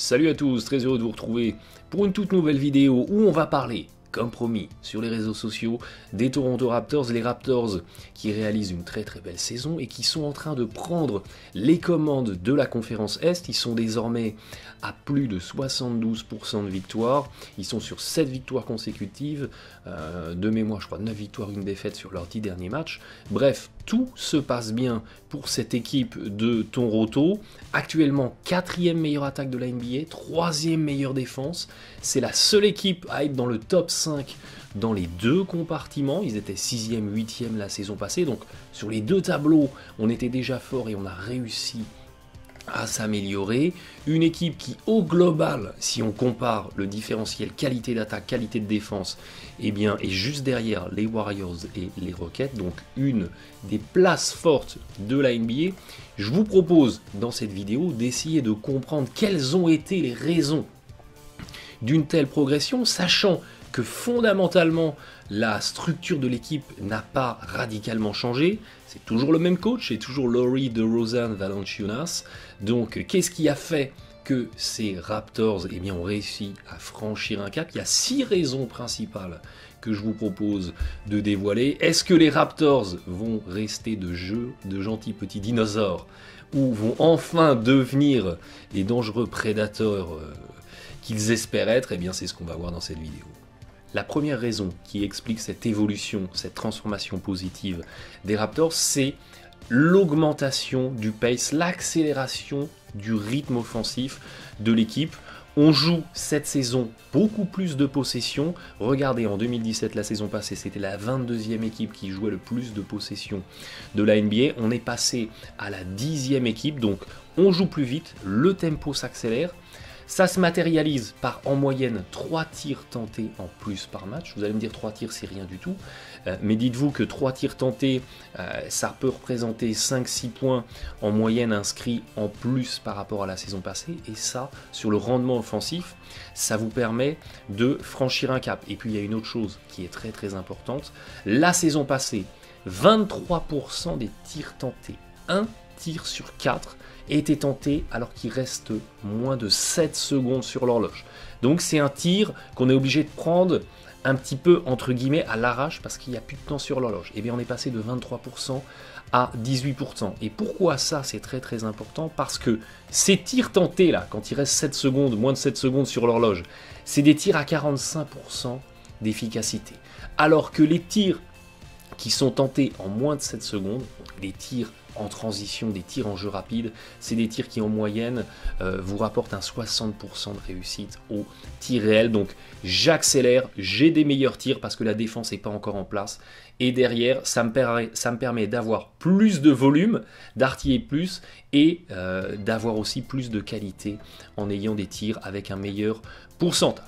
Salut à tous, très heureux de vous retrouver pour une toute nouvelle vidéo où on va parler, comme promis, sur les réseaux sociaux, des Toronto Raptors, les Raptors qui réalisent une très belle saison et qui sont en train de prendre les commandes de la conférence Est. Ils sont désormais à plus de 72% de victoires, ils sont sur 7 victoires consécutives, de mémoire je crois 9 victoires, 1 défaite sur leurs 10 derniers matchs. Bref, tout se passe bien pour cette équipe de Toronto, actuellement 4e meilleure attaque de la NBA, 3e meilleure défense, c'est la seule équipe à être dans le top 5 dans les deux compartiments, ils étaient 6e, 8e la saison passée, donc sur les deux tableaux on était déjà fort et on a réussi à s'améliorer. Une équipe qui au global, si on compare le différentiel qualité d'attaque, qualité de défense, eh bien, est juste derrière les Warriors et les Rockets, donc une des places fortes de la NBA. Je vous propose dans cette vidéo d'essayer de comprendre quelles ont été les raisons d'une telle progression, sachant que fondamentalement la structure de l'équipe n'a pas radicalement changé, c'est toujours le même coach, c'est toujours Laurie DeRozan Valanciunas. Donc qu'est-ce qui a fait que ces Raptors ont réussi à franchir un cap? Il y a 6 raisons principales que je vous propose de dévoiler. Est-ce que les Raptors vont rester de gentils petits dinosaures ou vont enfin devenir les dangereux prédateurs qu'ils espèrent être? Eh bien c'est ce qu'on va voir dans cette vidéo. La première raison qui explique cette évolution, cette transformation positive des Raptors, c'est l'augmentation du pace, l'accélération du rythme offensif de l'équipe. On joue cette saison beaucoup plus de possession. Regardez, en 2017, la saison passée, c'était la 22e équipe qui jouait le plus de possession de la NBA. On est passé à la 10e équipe, donc on joue plus vite, le tempo s'accélère. Ça se matérialise par en moyenne 3 tirs tentés en plus par match. Vous allez me dire 3 tirs c'est rien du tout, mais dites-vous que 3 tirs tentés, ça peut représenter 5-6 points en moyenne inscrits en plus par rapport à la saison passée. Et ça, sur le rendement offensif, ça vous permet de franchir un cap. Et puis il y a une autre chose qui est très importante. La saison passée, 23% des tirs tentés, 1 tir sur 4 été tenté alors qu'il reste moins de 7 secondes sur l'horloge. Donc c'est un tir qu'on est obligé de prendre un petit peu entre guillemets à l'arrache parce qu'il n'y a plus de temps sur l'horloge. Et bien on est passé de 23% à 18%. Et pourquoi ça c'est très important? Parce que ces tirs tentés là, quand il reste 7 secondes, moins de 7 secondes sur l'horloge, c'est des tirs à 45% d'efficacité. Alors que les tirs qui sont tentés en moins de 7 secondes, les tirs en transition, des tirs en jeu rapide, c'est des tirs qui en moyenne vous rapportent un 60% de réussite au tir réel. Donc j'accélère, j'ai des meilleurs tirs parce que la défense n'est pas encore en place. Et derrière, ça me permet d'avoir plus de volume, d'artiller plus et d'avoir aussi plus de qualité en ayant des tirs avec un meilleur pourcentage.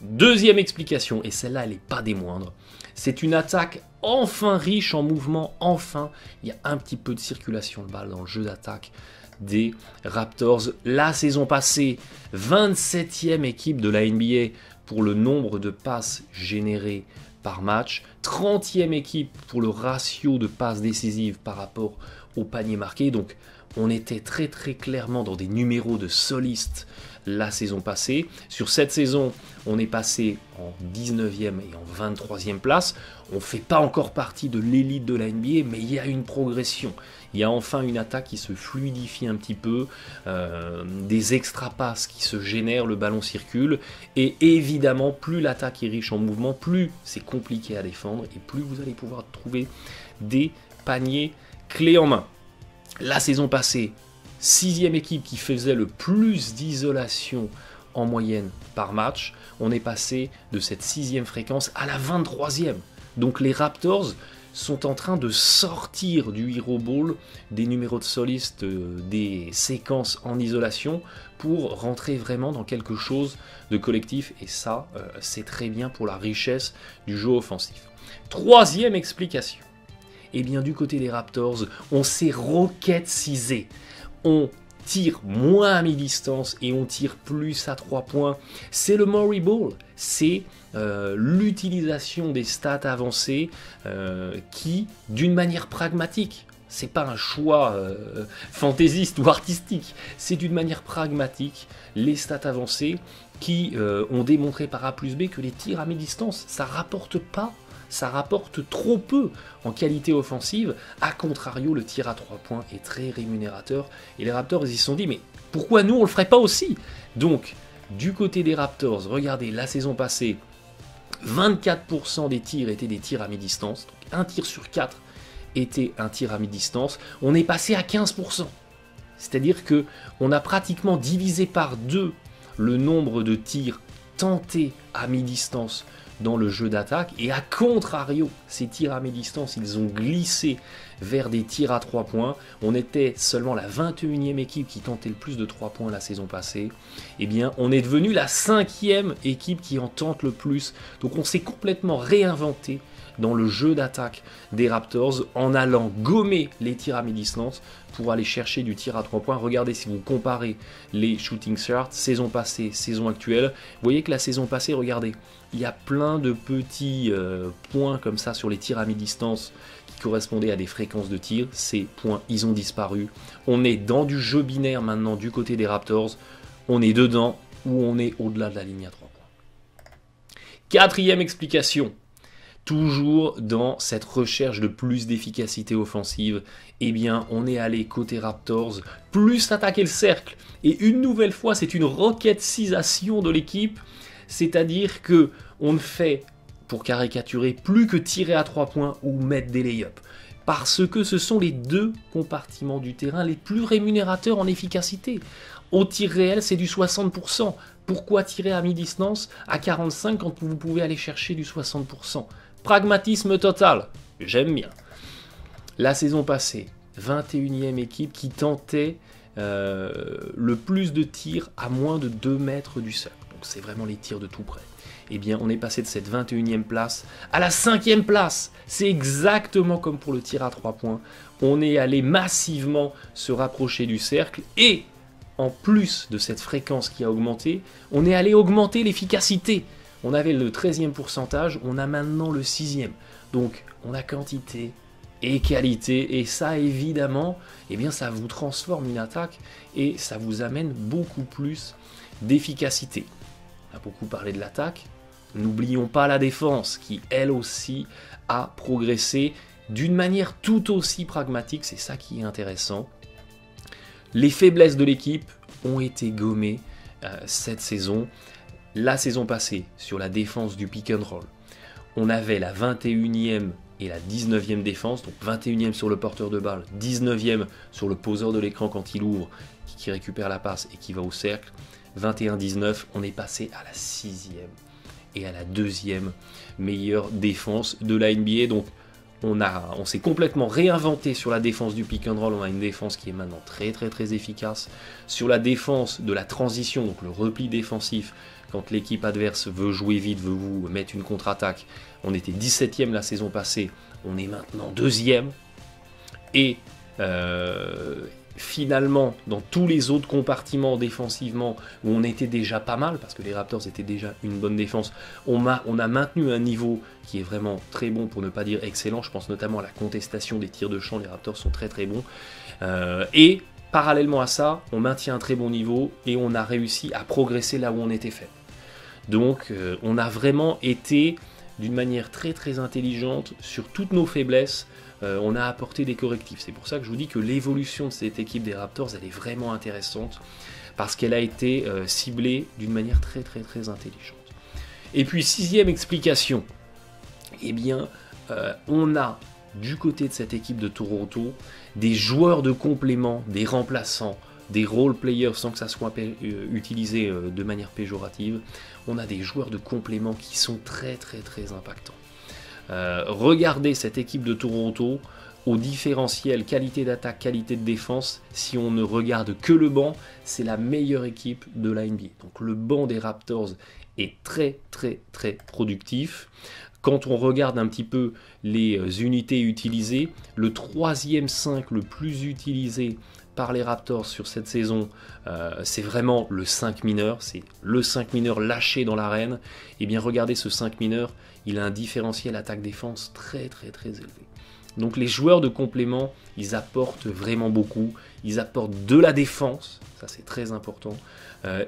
Deuxième explication, et celle-là elle n'est pas des moindres, c'est une attaque enfin riche en mouvement, enfin il y a un petit peu de circulation de balle dans le jeu d'attaque des Raptors. La saison passée, 27e équipe de la NBA pour le nombre de passes générées par match, 30e équipe pour le ratio de passes décisives par rapport au panier marqué, donc on était très clairement dans des numéros de solistes la saison passée. Sur cette saison, on est passé en 19e et en 23e place. On ne fait pas encore partie de l'élite de la NBA, mais il y a une progression. Il y a enfin une attaque qui se fluidifie un petit peu, des extra passes qui se génèrent, le ballon circule. Et évidemment, plus l'attaque est riche en mouvement, plus c'est compliqué à défendre et plus vous allez pouvoir trouver des paniers clés en main. La saison passée, 6e équipe qui faisait le plus d'isolation en moyenne par match. On est passé de cette 6e fréquence à la 23e. Donc les Raptors sont en train de sortir du Hero Ball, des numéros de solistes, des séquences en isolation pour rentrer vraiment dans quelque chose de collectif. Et ça, c'est très bien pour la richesse du jeu offensif. Troisième explication. Eh bien, du côté des Raptors, on s'est rocketsisé. On tire moins à mi-distance et on tire plus à 3 points. C'est le Murray Ball. C'est l'utilisation des stats avancées qui, d'une manière pragmatique, c'est pas un choix fantaisiste ou artistique, c'est d'une manière pragmatique. Les stats avancées qui ont démontré par A plus B que les tirs à mi-distance, ça rapporte pas, ça rapporte trop peu en qualité offensive. A contrario, le tir à 3 points est très rémunérateur. Et les Raptors, ils se sont dit, mais pourquoi nous, on le ferait pas aussi? Donc, du côté des Raptors, regardez, la saison passée, 24% des tirs étaient des tirs à mi-distance. Donc, un tir sur 4 était un tir à mi-distance. On est passé à 15%. C'est-à-dire que on a pratiquement divisé par 2 le nombre de tirs tentés à mi-distance dans le jeu d'attaque, et à contrario, ces tirs à mi-distance, ils ont glissé vers des tirs à 3 points. On était seulement la 21e équipe qui tentait le plus de 3 points la saison passée. Eh bien, on est devenu la 5e équipe qui en tente le plus. Donc on s'est complètement réinventé dans le jeu d'attaque des Raptors en allant gommer les tirs à mi-distance pour aller chercher du tir à 3 points. Regardez, si vous comparez les shooting charts, saison passée, saison actuelle, vous voyez que la saison passée, regardez, il y a plein de petits points comme ça sur les tirs à mi-distance qui correspondaient à des fréquences de tir. Ces points, ils ont disparu. On est dans du jeu binaire maintenant du côté des Raptors. On est dedans ou on est au-delà de la ligne à 3 points. 4e explication. Toujours dans cette recherche de plus d'efficacité offensive, eh bien, on est allé côté Raptors, plus attaquer le cercle. Et une nouvelle fois, c'est une rocketcisation de l'équipe, c'est-à-dire que on ne fait, pour caricaturer, plus que tirer à 3 points ou mettre des lay-ups. Parce que ce sont les 2 compartiments du terrain les plus rémunérateurs en efficacité. Au tir réel, c'est du 60%. Pourquoi tirer à mi-distance à 45% quand vous pouvez aller chercher du 60%? Pragmatisme total, j'aime bien. La saison passée, 21e équipe qui tentait le plus de tirs à moins de 2 mètres du cercle. Donc c'est vraiment les tirs de tout près. Eh bien, on est passé de cette 21e place à la 5e place. C'est exactement comme pour le tir à 3 points. On est allé massivement se rapprocher du cercle et, en plus de cette fréquence qui a augmenté, on est allé augmenter l'efficacité. On avait le 13e pourcentage, on a maintenant le 6e. Donc, on a quantité et qualité. Et ça, évidemment, eh bien, ça vous transforme une attaque et ça vous amène beaucoup plus d'efficacité. On a beaucoup parlé de l'attaque. N'oublions pas la défense qui, elle aussi, a progressé d'une manière tout aussi pragmatique. C'est ça qui est intéressant. Les faiblesses de l'équipe ont été gommées cette saison. La saison passée, sur la défense du pick and roll, on avait la 21e et la 19e défense, donc 21e sur le porteur de balle, 19e sur le poseur de l'écran quand il ouvre, qui récupère la passe et qui va au cercle. 21-19, on est passé à la 6e et à la 2e meilleure défense de la NBA. Donc on s'est complètement réinventé sur la défense du pick and roll. On a une défense qui est maintenant très très très efficace. Sur la défense de la transition, donc le repli défensif, quand l'équipe adverse veut jouer vite, veut vous mettre une contre-attaque, on était 17e la saison passée, on est maintenant 2e. Et finalement, dans tous les autres compartiments défensivement, où on était déjà pas mal, parce que les Raptors étaient déjà une bonne défense, on a maintenu un niveau qui est vraiment très bon, pour ne pas dire excellent. Je pense notamment à la contestation des tirs de champ, les Raptors sont très très bons. Et parallèlement à ça, on maintient un très bon niveau et on a réussi à progresser là où on était fait. Donc on a vraiment été d'une manière très très intelligente sur toutes nos faiblesses. On a apporté des correctifs. C'est pour ça que je vous dis que l'évolution de cette équipe des Raptors, elle est vraiment intéressante parce qu'elle a été ciblée d'une manière très très très intelligente. Et puis 6e explication, eh bien on a du côté de cette équipe de Toronto des joueurs de complément, des remplaçants, des role players sans que ça soit utilisé de manière péjorative. On a des joueurs de complément qui sont très très très impactants. Regardez cette équipe de Toronto au différentiel qualité d'attaque, qualité de défense. Si on ne regarde que le banc, c'est la meilleure équipe de la NBA. Donc le banc des Raptors est très très très productif. Quand on regarde un petit peu les unités utilisées, le 3e 5 le plus utilisé par les Raptors sur cette saison, c'est vraiment le 5 mineur, c'est le 5 mineur lâché dans l'arène. Et bien regardez ce 5 mineur, il a un différentiel attaque-défense très très très élevé. Donc les joueurs de complément, ils apportent vraiment beaucoup. Ils apportent de la défense, ça c'est très important.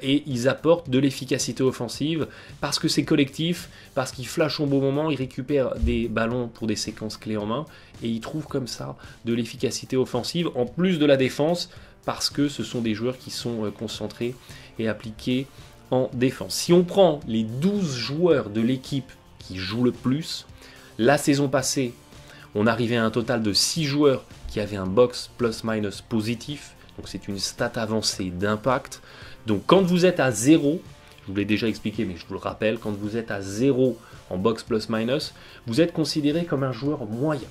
Et ils apportent de l'efficacité offensive parce que c'est collectif, parce qu'ils flashent au bon moment, ils récupèrent des ballons pour des séquences clés en main et ils trouvent comme ça de l'efficacité offensive en plus de la défense parce que ce sont des joueurs qui sont concentrés et appliqués en défense. Si on prend les 12 joueurs de l'équipe qui jouent le plus, la saison passée, on arrivait à un total de 6 joueurs qui avaient un box plus-minus positif. Donc c'est une stat avancée d'impact. Donc quand vous êtes à 0, je vous l'ai déjà expliqué mais je vous le rappelle, quand vous êtes à 0 en box plus-minus, vous êtes considéré comme un joueur moyen.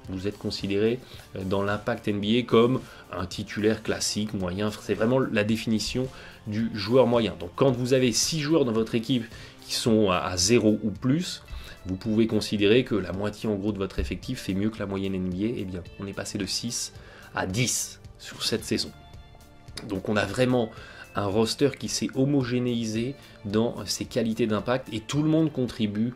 Vous êtes considéré dans l'impact NBA comme un titulaire classique, moyen. C'est vraiment la définition du joueur moyen. Donc quand vous avez 6 joueurs dans votre équipe qui sont à 0 ou plus, vous pouvez considérer que la moitié en gros de votre effectif fait mieux que la moyenne NBA. Eh bien, on est passé de 6 à 10 sur cette saison. Donc on a vraiment un roster qui s'est homogénéisé dans ses qualités d'impact et tout le monde contribue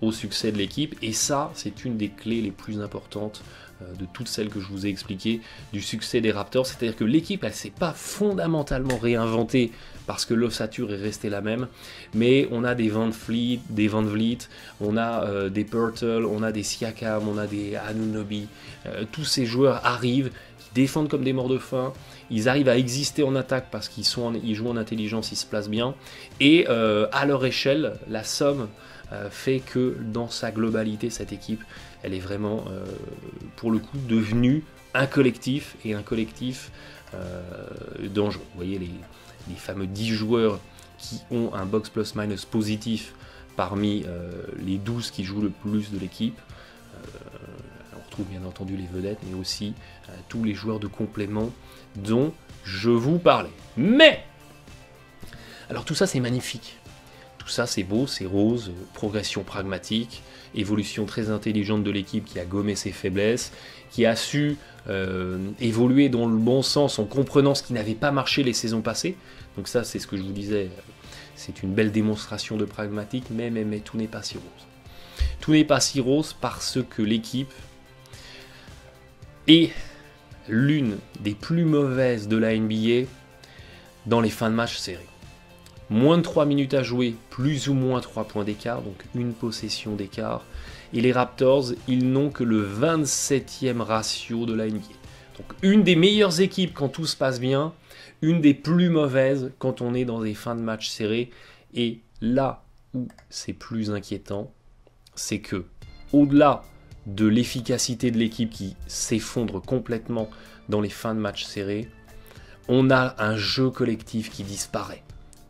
au succès de l'équipe. Et ça, c'est une des clés les plus importantes de toutes celles que je vous ai expliquées du succès des Raptors. C'est-à-dire que l'équipe, elle ne s'est pas fondamentalement réinventée parce que l'ossature est restée la même, mais on a des Van Vliet, on a des Poeltl, on a des Siakam, on a des Anunoby. Tous ces joueurs arrivent, qui défendent comme des morts de faim, ils arrivent à exister en attaque parce qu'ils jouent en intelligence, ils se placent bien, et à leur échelle, la somme fait que dans sa globalité, cette équipe, elle est vraiment, pour le coup, devenue un collectif, et un collectif dangereux. Vous voyez les fameux 10 joueurs qui ont un box plus-minus positif parmi les 12 qui jouent le plus de l'équipe. On retrouve bien entendu les vedettes, mais aussi tous les joueurs de complément dont je vous parlais. Mais, alors tout ça c'est magnifique. Tout ça c'est beau, c'est rose, progression pragmatique, évolution très intelligente de l'équipe qui a gommé ses faiblesses, qui a su évoluer dans le bon sens en comprenant ce qui n'avait pas marché les saisons passées. Donc ça c'est ce que je vous disais, c'est une belle démonstration de pragmatique, mais tout n'est pas si rose. Tout n'est pas si rose parce que l'équipe est l'une des plus mauvaises de la NBA dans les fins de match serrés. Moins de 3 minutes à jouer, plus ou moins 3 points d'écart, donc une possession d'écart. Et les Raptors, ils n'ont que le 27e ratio de la NBA. Donc une des meilleures équipes quand tout se passe bien, une des plus mauvaises quand on est dans des fins de match serrés. Et là où c'est plus inquiétant, c'est que au-delà de l'efficacité de l'équipe qui s'effondre complètement dans les fins de match serrés, on a un jeu collectif qui disparaît.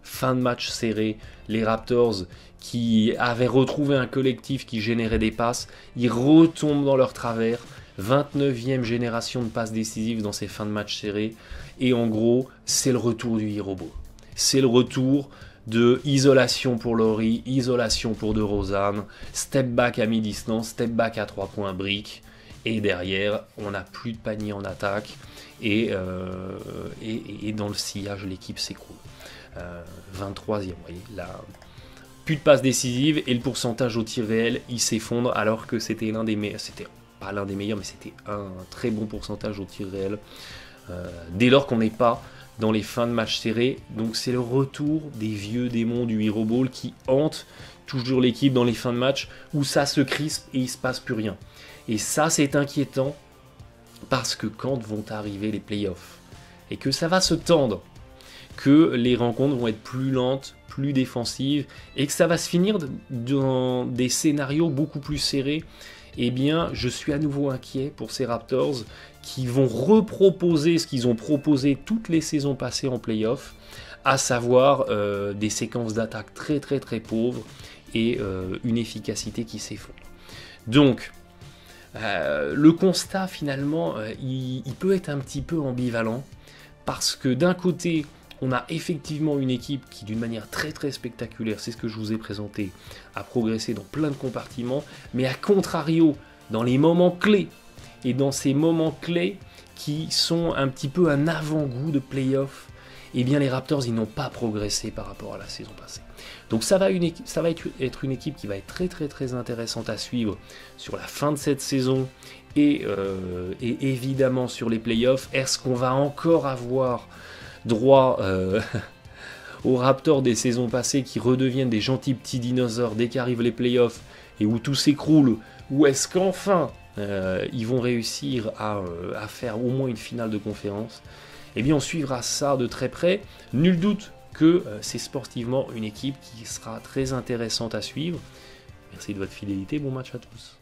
Fin de match serré, les Raptors qui avaient retrouvé un collectif qui générait des passes, ils retombent dans leur travers, 29e génération de passes décisives dans ces fins de match serrés, et en gros, c'est le retour du Hero Ball. C'est le retour de isolation pour Laurie, isolation pour DeRozan, step back à mi-distance, step back à 3 points briques, et derrière, on n'a plus de panier en attaque, et dans le sillage, l'équipe s'écroule. 23e, vous voyez, là, plus de passes décisives, et le pourcentage au tir réel, il s'effondre, alors que c'était l'un des meilleurs, c'était pas l'un des meilleurs, mais c'était un très bon pourcentage au tir réel, dès lors qu'on n'est pas dans les fins de match serrés. Donc c'est le retour des vieux démons du Hero Ball qui hantent toujours l'équipe dans les fins de match où ça se crispe et il se passe plus rien. Et ça c'est inquiétant parce que quand vont arriver les playoffs et que ça va se tendre, que les rencontres vont être plus lentes, plus défensives et que ça va se finir dans des scénarios beaucoup plus serrés, eh bien je suis à nouveau inquiet pour ces Raptors qui vont reproposer ce qu'ils ont proposé toutes les saisons passées en play-off, à savoir des séquences d'attaque très pauvres et une efficacité qui s'effondre. Donc, le constat finalement, il peut être un petit peu ambivalent, parce que d'un côté, on a effectivement une équipe qui, d'une manière très spectaculaire, c'est ce que je vous ai présenté, a progressé dans plein de compartiments, mais à contrario, dans les moments clés, et dans ces moments clés qui sont un petit peu un avant-goût de play-off, eh bien les Raptors ils n'ont pas progressé par rapport à la saison passée. Donc ça va être une équipe qui va être très très très intéressante à suivre sur la fin de cette saison et évidemment sur les playoffs. Est-ce qu'on va encore avoir droit aux Raptors des saisons passées qui redeviennent des gentils petits dinosaures dès qu'arrivent les playoffs et où tout s'écroule, ou est-ce qu'enfin ils vont réussir à faire au moins une finale de conférence? Eh bien on suivra ça de très près. Nul doute que c'est sportivement une équipe qui sera très intéressante à suivre. Merci de votre fidélité, bon match à tous.